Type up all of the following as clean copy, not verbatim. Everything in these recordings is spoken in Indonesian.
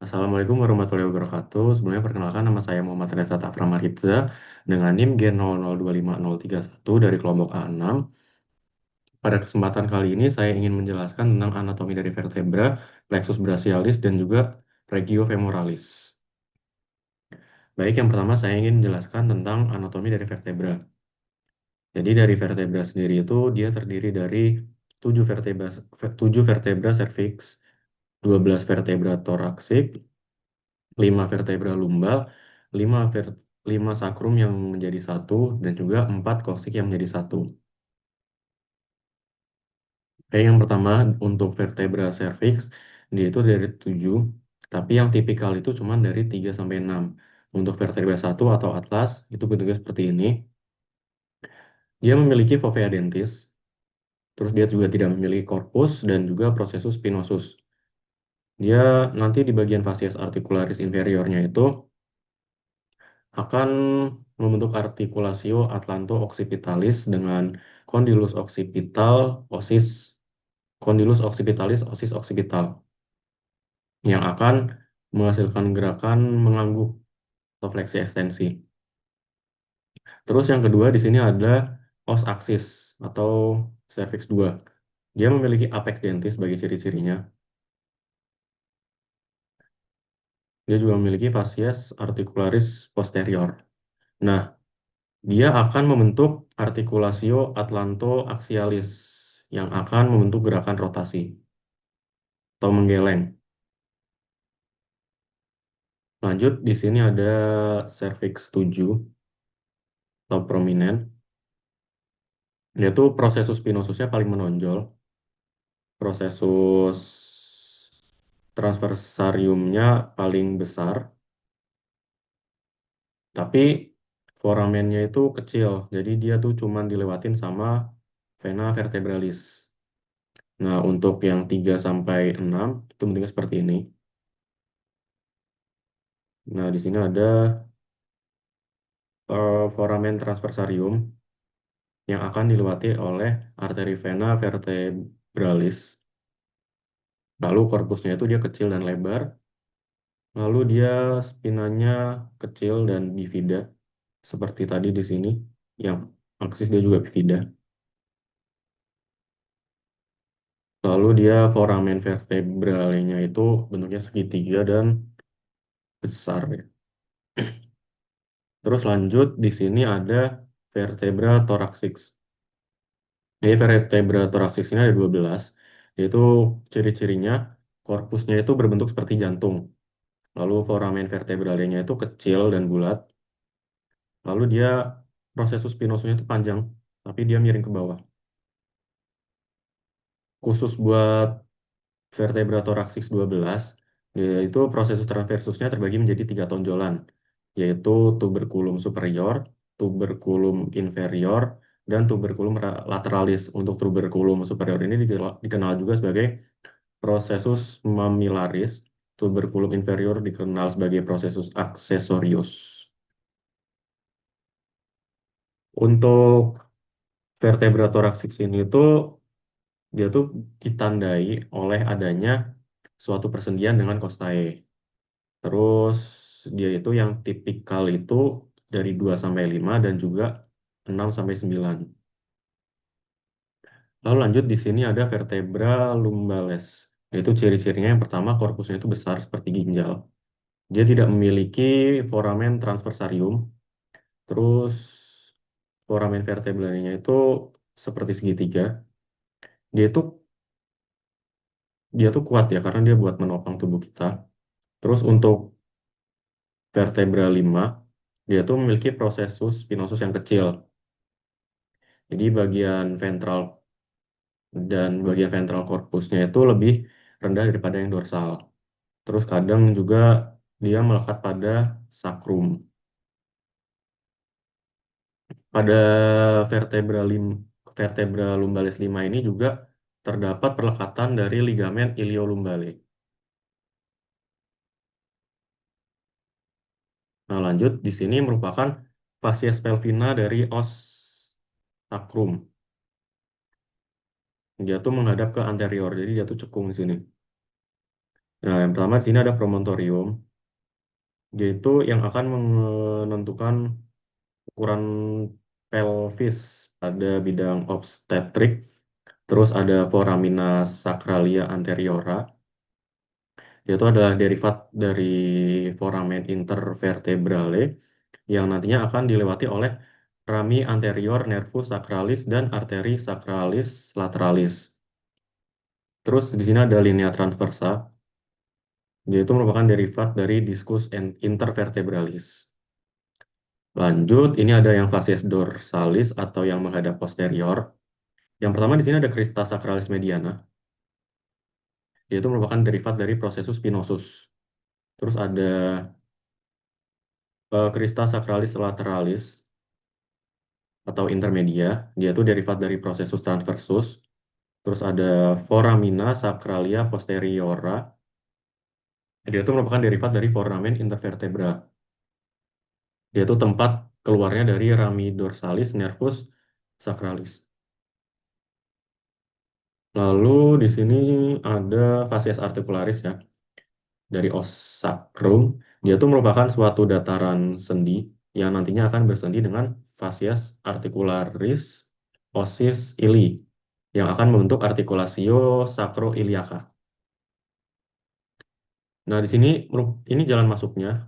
Assalamualaikum warahmatullahi wabarakatuh. Sebelumnya perkenalkan nama saya Muhammad Reza Tafra Maritza dengan NIM Gen002531 dari kelompok A6. Pada kesempatan kali ini saya ingin menjelaskan tentang anatomi dari vertebra, plexus brachialis, dan juga regio femoralis. Baik, yang pertama saya ingin menjelaskan tentang anatomi dari vertebra. Jadi dari vertebra sendiri itu dia terdiri dari 7 vertebra cervix, 12 vertebra thoracic, 5 vertebra lumbal, 5 5 sakrum yang menjadi satu, dan juga 4 koksik yang menjadi satu. Oke, yang pertama untuk vertebra cervix, dia itu dari 7, tapi yang tipikal itu cuma dari 3 sampai 6. Untuk vertebra satu atau atlas, itu bentuknya seperti ini. Dia memiliki fovea dentis, terus dia juga tidak memiliki corpus dan juga processus spinosus. Dia nanti di bagian facies articularis inferiornya itu akan membentuk artikulasio atlanto-occipitalis dengan condylus occipital osis condylus occipitalis osis occipital yang akan menghasilkan gerakan mengangguk atau fleksi ekstensi. Terus yang kedua di sini ada os aksis atau cervix 2. Dia memiliki apex dentis sebagai ciri-cirinya. Dia juga memiliki facies articularis posterior. Nah, dia akan membentuk artikulasio atlanto-axialis yang akan membentuk gerakan rotasi atau menggeleng. Lanjut, di sini ada cervix 7 atau prominent, yaitu prosesus spinosusnya paling menonjol. Prosesus transversariumnya paling besar, tapi foramennya itu kecil, jadi dia tuh cuman dilewatin sama vena vertebralis. Nah, untuk yang 3 sampai 6 itu bentuknya seperti ini. Nah, di sini ada foramen transversarium yang akan dilewati oleh arteri vena vertebralis. Lalu korpusnya itu dia kecil dan lebar. Lalu dia spinanya kecil dan bifida seperti tadi di sini. Yang aksis dia juga bifida. Lalu dia foramen vertebralnya itu bentuknya segitiga dan besar ya. Terus lanjut di sini ada vertebra thoracic. Jadi vertebra thoracic ini ada 12. Yaitu ciri-cirinya korpusnya itu berbentuk seperti jantung. Lalu foramen vertebralnya itu kecil dan bulat. Lalu dia proses spinosusnya itu panjang, tapi dia miring ke bawah. Khusus buat vertebra thoracic 12, yaitu proses transversusnya terbagi menjadi 3 tonjolan, yaitu tuberculum superior, tuberculum inferior, dan tuberculum lateralis. Untuk tuberculum superior ini dikenal juga sebagai processus mammillaris, tuberculum inferior dikenal sebagai processus accessorius. Untuk vertebra thoracic ini itu dia tuh ditandai oleh adanya suatu persendian dengan costae. Terus dia itu yang tipikal itu dari 2 sampai 5 dan juga 6 sampai 9. Lalu lanjut di sini ada vertebra lumbales. Yaitu ciri-cirinya yang pertama korpusnya itu besar seperti ginjal. Dia tidak memiliki foramen transversarium. Terus foramen vertebralnya itu seperti segitiga. Dia itu dia tuh kuat ya karena dia buat menopang tubuh kita. Terus untuk vertebra 5 dia tuh memiliki processus spinosus yang kecil. Jadi bagian ventral korpusnya itu lebih rendah daripada yang dorsal. Terus kadang juga dia melekat pada sakrum. Pada vertebra vertebra lumbalis 5 ini juga terdapat perlekatan dari ligamen iliolumbale. Nah, lanjut di sini merupakan facies pelvina dari os sakrum. Dia tuh menghadap ke anterior, jadi dia tuh cekung di sini. Nah, yang pertama di sini ada promontorium, yaitu yang akan menentukan ukuran pelvis pada bidang obstetrik. Terus ada foramina sacralia anteriora, yaitu adalah derivat dari foramen intervertebrale yang nantinya akan dilewati oleh rami anterior nervus sacralis dan arteri sacralis lateralis. Terus di sini ada linea transversa, yaitu merupakan derivat dari discus intervertebralis. Lanjut, ini ada yang facies dorsalis atau yang menghadap posterior. Yang pertama di sini ada crista sacralis mediana, yaitu merupakan derivat dari processus spinosus. Terus ada crista sacralis lateralis atau intermedia, dia itu derivat dari processus transversus. Terus ada foramina sacralia posteriora, dia itu merupakan derivat dari foramen intervertebra. Dia itu tempat keluarnya dari rami dorsalis nervus sacralis. Lalu di sini ada facies articularis ya, dari os sacrum. Dia itu merupakan suatu dataran sendi yang nantinya akan bersendi dengan facies articularis ossis ili yang akan membentuk articulatio sacroiliaca. Nah, di sini ini jalan masuknya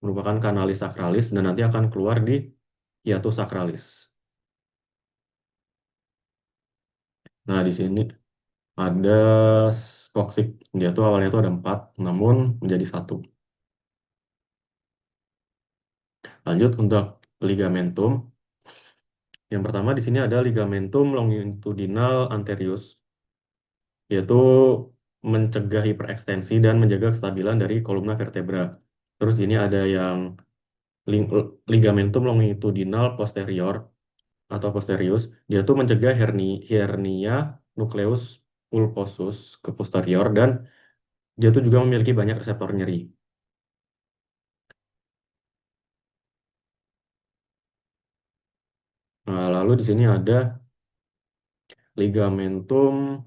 merupakan kanalis sacralis dan nanti akan keluar di hiatus sacralis. Nah, di sini ada koksik. Dia tuh awalnya tuh ada 4, namun menjadi satu. Lanjut untuk ligamentum. Yang pertama di sini ada ligamentum longitudinal anterius, yaitu mencegah hiperekstensi dan menjaga kestabilan dari kolumna vertebra. Terus ini ada yang ligamentum longitudinal posterior atau posterius, dia tuh mencegah hernia nukleus pulposus ke posterior dan dia tuh juga memiliki banyak reseptor nyeri. Nah, lalu di sini ada ligamentum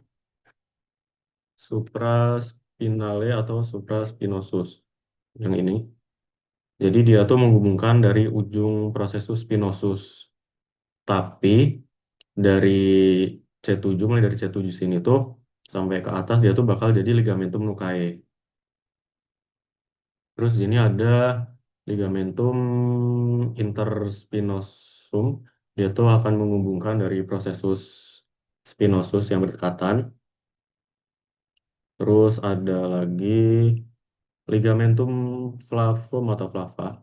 supraspinale atau supraspinosus yang ini. Jadi dia tuh menghubungkan dari ujung processus spinosus. Tapi dari C7 mulai dari C7 sini tuh sampai ke atas dia tuh bakal jadi ligamentum nucae. Terus ini ada ligamentum interspinosum. Dia tuh akan menghubungkan dari processus spinosus yang berdekatan. Terus ada lagi ligamentum flavum atau flava.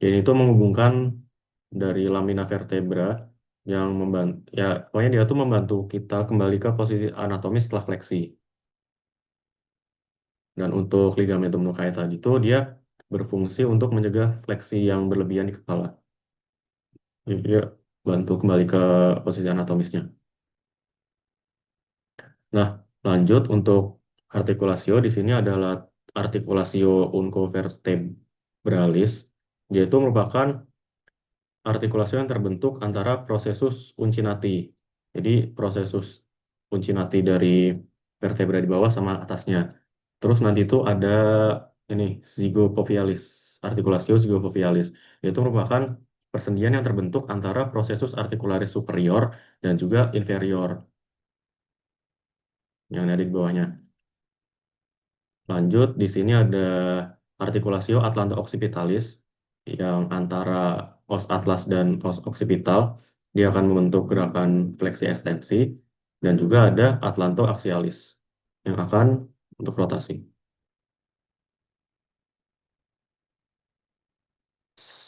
Ini tuh menghubungkan dari lamina vertebra yang membantu, ya pokoknya dia tuh membantu kita kembali ke posisi anatomis setelah fleksi. Dan untuk ligamentum nucae tadi tuh dia berfungsi untuk mencegah fleksi yang berlebihan di kepala. Jadi dia bantu kembali ke posisi anatomisnya. Nah, lanjut untuk artikulasio di sini adalah artikulasio uncovertebralis. Dia itu merupakan artikulasi yang terbentuk antara prosesus uncinati. Jadi prosesus uncinati dari vertebra di bawah sama atasnya. Terus nanti itu ada ini zygofovealis, articulatio zygofovealis. Itu merupakan persendian yang terbentuk antara prosesus articularis superior dan juga inferior yang ada di bawahnya. Lanjut, di sini ada articulatio atlanto-occipitalis yang antara os atlas dan os occipital. Dia akan membentuk gerakan fleksi ekstensi dan juga ada atlanto-axialis yang akan untuk rotasi.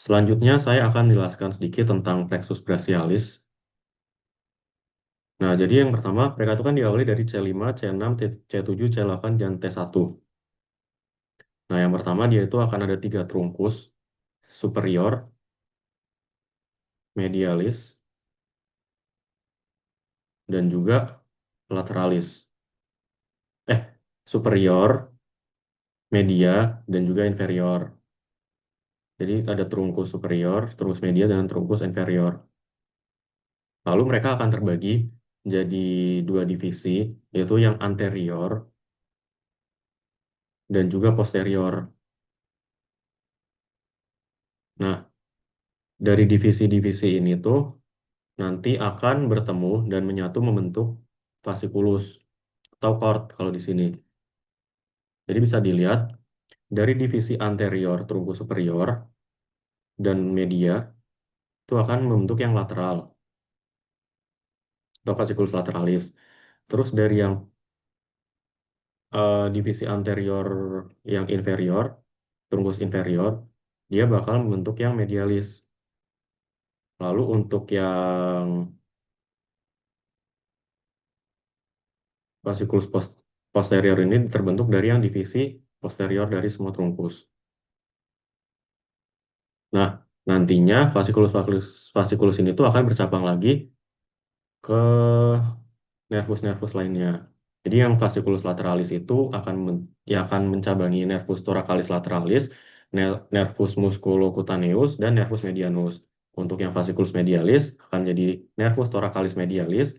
Selanjutnya saya akan menjelaskan sedikit tentang plexus brachialis. Nah, jadi yang pertama mereka itu kan diawali dari C5, C6, C7, C8, dan T1. Nah, yang pertama dia itu akan ada 3 trunkus, superior, medialis, dan juga lateralis. Superior, media, dan juga inferior. Jadi ada trunkus superior, trunkus media, dan trunkus inferior. Lalu mereka akan terbagi jadi 2 divisi, yaitu yang anterior dan juga posterior. Nah, dari divisi-divisi ini tuh nanti akan bertemu dan menyatu membentuk fasciculus atau cord kalau di sini. Jadi bisa dilihat dari divisi anterior trunkus superior dan media itu akan membentuk yang lateral atau fasciculus lateralis. Terus dari yang divisi anterior yang inferior, trunkus inferior, dia bakal membentuk yang medialis. Lalu untuk yang fasciculus posterior ini terbentuk dari yang divisi posterior dari semua trunkus. Nah, nantinya fasciculus ini tuh akan bercabang lagi ke nervus-nervus lainnya. Jadi yang fasciculus lateralis itu ya akan mencabangi nervus thoracalis lateralis, nervus musculocutaneus, dan nervus medianus. Untuk yang fasciculus medialis akan jadi nervus thoracalis medialis,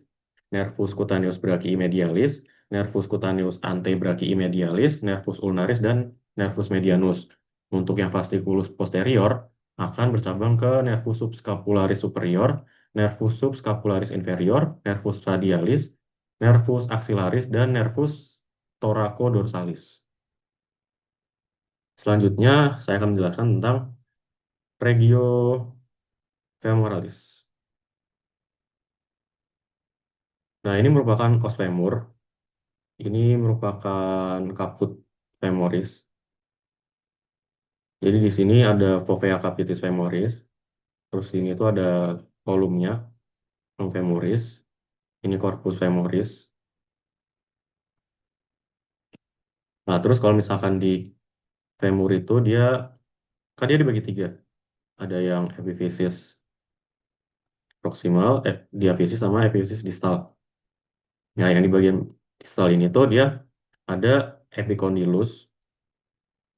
nervus cutaneus brachii medialis, nervus cutaneus antebrachii medialis, nervus ulnaris, dan nervus medianus. Untuk yang fasciculus posterior akan bercabang ke nervus subscapularis superior, nervus subscapularis inferior, nervus radialis, nervus axillaris, dan nervus thoraco-dorsalis. Selanjutnya, saya akan menjelaskan tentang regiofemoralis. Nah, ini merupakan os femur. Ini merupakan kaput femoris. Jadi di sini ada fovea capitis femoris. Terus ini tuh ada kolumnya, long femoris. Ini corpus femoris. Nah, terus kalau misalkan di femur itu kan dia dibagi tiga. Ada yang epifisis proximal, diafisis sama epifisis distal. Nah, yang di bagian distal ini tuh dia ada epicondylus,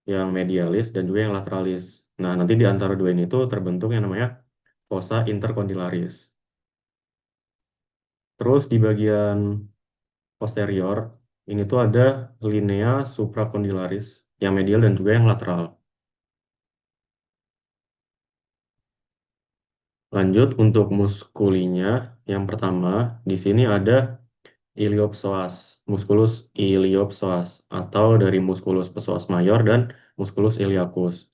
yang medialis, dan juga yang lateralis. Nah, nanti di antara dua ini tuh terbentuk yang namanya fossa intercondylaris. Terus di bagian posterior, ini tuh ada linea supracondylaris, yang medial dan juga yang lateral. Lanjut untuk muskulinya, yang pertama di sini ada iliopsoas, musculus iliopsoas, atau dari musculus psoas mayor dan musculus iliacus.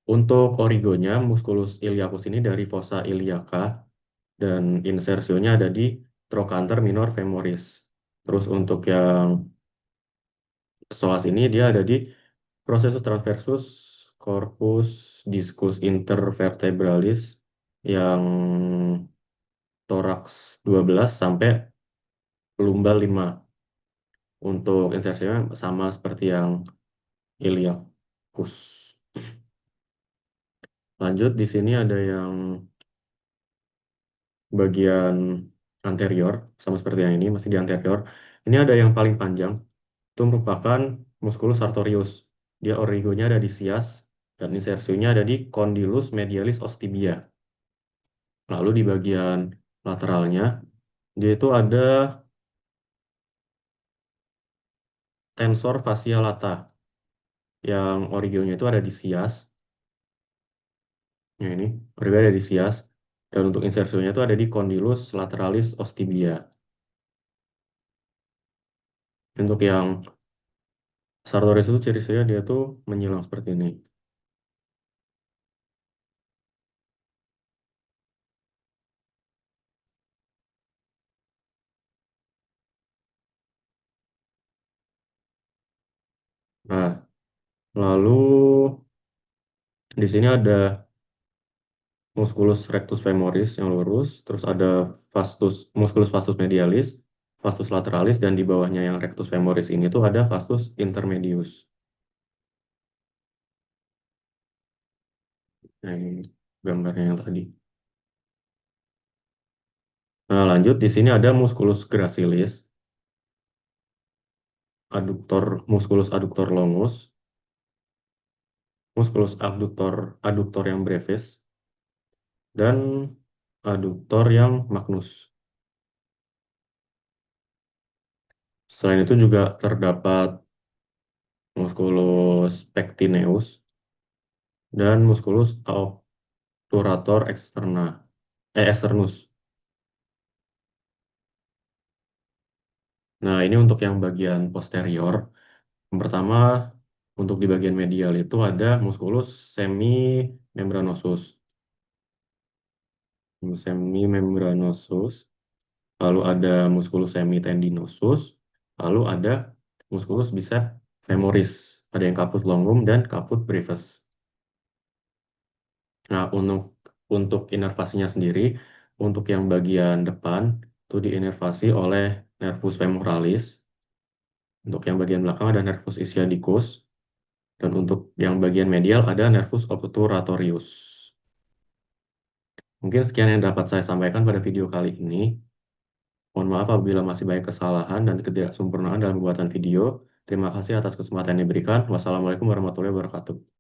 Untuk origonya, musculus iliacus ini dari fossa iliaca dan insersionya ada di trochanter minor femoris. Terus untuk yang psoas ini dia ada di processus transversus corpus discus intervertebralis yang toraks 12 sampai lumbal 5. Untuk insersinya sama seperti yang iliacus. Lanjut di sini ada yang bagian anterior, sama seperti yang ini, masih di anterior. Ini ada yang paling panjang, itu merupakan musculus sartorius. Dia origonya ada di sias, dan insersinya ada di condylus medialis ostibia. Lalu di bagian lateralnya, dia itu ada tensor fascia lata, yang origonya itu ada di sias. Nah, ini origo ada di sias. Dan untuk insersinya itu ada di condylus lateralis ostibia. Untuk yang sartorius itu ciri-cirinya dia tuh menyilang seperti ini. Nah, lalu di sini ada musculus rectus femoris yang lurus, terus ada musculus vastus medialis, vastus lateralis, dan di bawahnya yang rectus femoris ini tuh ada vastus intermedius. Nah, ini gambarnya yang tadi. Nah, lanjut di sini ada musculus gracilis, musculus adductor longus, musculus adductor yang brevis, dan adductor yang magnus. Selain itu juga terdapat musculus pectineus, dan musculus obturator externus. Nah, ini untuk yang bagian posterior. Yang pertama, untuk di bagian medial itu ada musculus semimembranosus. Semimembranosus, lalu ada musculus semitendinosus, lalu ada musculus biceps femoris. Ada yang caput longum dan caput brevis. Nah, untuk inervasinya sendiri, untuk yang bagian depan itu diinervasi oleh nervus femoralis. Untuk yang bagian belakang ada nervus ischiadicus. Dan untuk yang bagian medial ada nervus obturatorius. Mungkin sekian yang dapat saya sampaikan pada video kali ini. Mohon maaf apabila masih banyak kesalahan dan ketidaksempurnaan dalam pembuatan video. Terima kasih atas kesempatan yang diberikan. Wassalamualaikum warahmatullahi wabarakatuh.